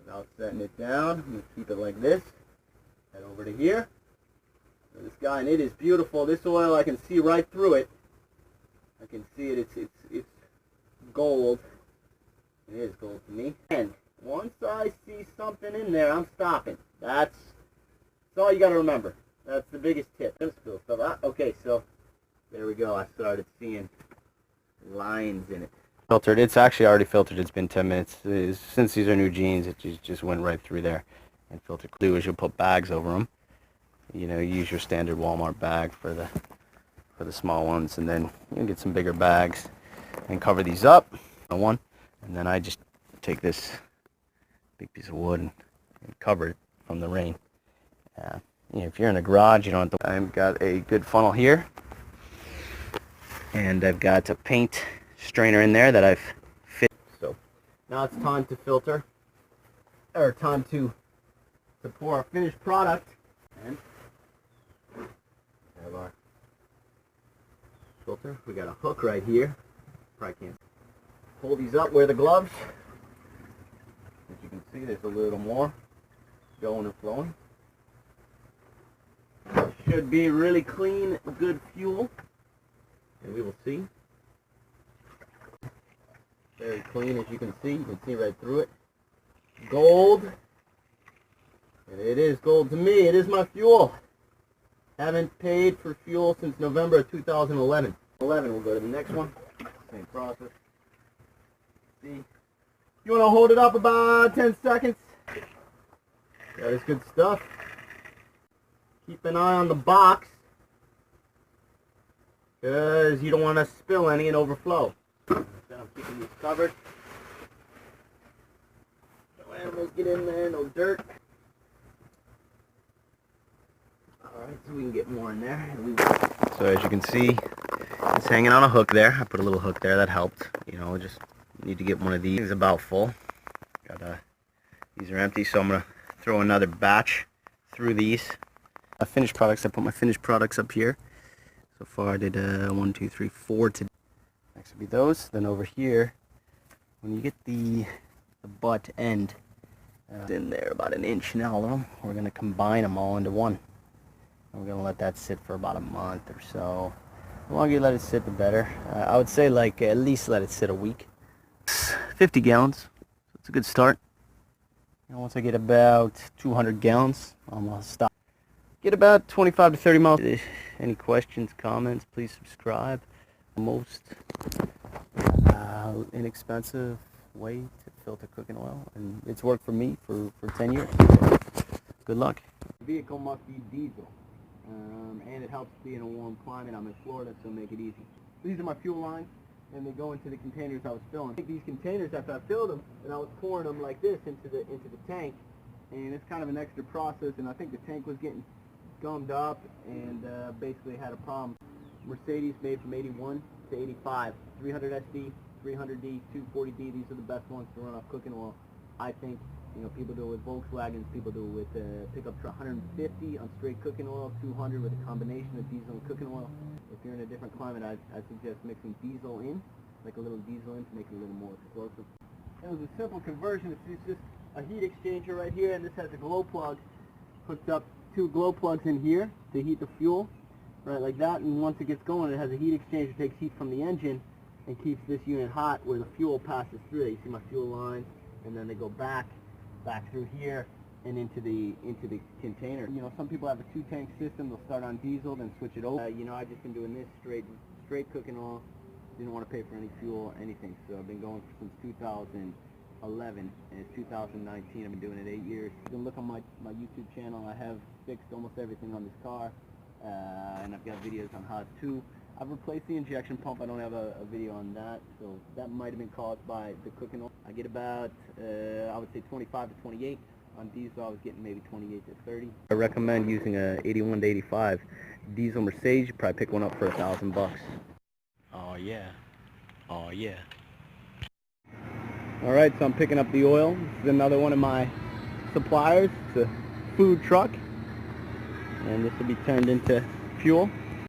Now setting it down, I'm going to keep it like this. Head over to here. This guy, and it is beautiful. This oil, I can see right through it. I can see it. It's gold. It is gold to me. And once I see something in there, I'm stopping. That's all you got to remember. That's the biggest tip. Okay, so there we go. I started seeing lines in it. Filtered. It's actually already filtered. It's been 10 minutes. Since these are new jeans, it just went right through there. And filter. Do is you'll put bags over them. You know, use your standard Walmart bag for the small ones, and then you can get some bigger bags and cover these up. And then I just take this big piece of wood and cover it from the rain. You know, if you're in a garage, you don't have to. I've got a good funnel here, and I've got a paint strainer in there that I've fit. So now it's time to filter, or time to pour our finished product. And have our filter. We got a hook right here. Probably can't pull these up. Wear the gloves. As you can see, there's a little more going and flowing. Should be really clean, good fuel, and we will see. Very clean, as you can see. You can see right through it. Gold. And it is gold to me. It is my fuel. Haven't paid for fuel since November of 2011. We'll go to the next one. Same process. See. You want to hold it up about 10 seconds. That is good stuff. Keep an eye on the box, because you don't want to spill any and overflow. Then I'm keeping these covered. No animals get in there, no dirt. Alright, so we can get more in there. So as you can see, it's hanging on a hook there. I put a little hook there, that helped. You know, just need to get one of these. It's about full. These are empty, so I'm going to throw another batch through these. Finished products, I put my finished products up here. So far I did 1, 2, 3, 4 today. Next will be those. Then over here, when you get the butt end in there, about an inch in all of them, we're going to combine them all into one. And we're going to let that sit for about a month or so. The longer you let it sit, the better. I would say like at least let it sit a week. 50 gallons, so it's a good start. And once I get about 200 gallons, I'm going to stop. Get about 25 to 30 miles. Any questions, comments, please subscribe. Most inexpensive way to filter cooking oil, and it's worked for me for 10 years. Good luck. The vehicle must be diesel, and it helps be in a warm climate. I'm in Florida, so make it easy. These are my fuel lines, and they go into the containers I was filling. I take these containers after I filled them, and I was pouring them like this into the tank, and it's kind of an extra process, and I think the tank was getting gummed up and basically had a problem. Mercedes made from 81 to 85, 300 SD, 300D, 240D. These are the best ones to run off cooking oil. I think, you know, people do it with Volkswagens, people do it with pickup truck. 150 on straight cooking oil, 200 with a combination of diesel and cooking oil. If you're in a different climate, I suggest mixing diesel in, like a little diesel in, to make it a little more explosive. It was a simple conversion. It's just a heat exchanger right here, and this has a glow plug hooked up. 2 glow plugs in here to heat the fuel, right, like that, and once it gets going, it has a heat exchanger, takes heat from the engine and keeps this unit hot where the fuel passes through. You see my fuel line, and then they go back through here and into the container. You know, some people have a 2-tank system. They'll start on diesel, then switch it over. You know, I've just been doing this straight cooking oil. Didn't want to pay for any fuel or anything, so I've been going since 2011, and it's 2019. I've been doing it 8 years. You can look on my YouTube channel. I have fixed almost everything on this car, and I've got videos on how to. I've replaced the injection pump. I don't have a video on that, so that might have been caused by the cooking oil. I get about, I would say 25 to 28. On diesel, I was getting maybe 28 to 30. I recommend using a 81 to 85 diesel Mercedes. You probably pick one up for $1,000. Oh yeah, oh yeah. Alright, so I'm picking up the oil. This is another one of my suppliers. It's a food truck, and this will be turned into fuel.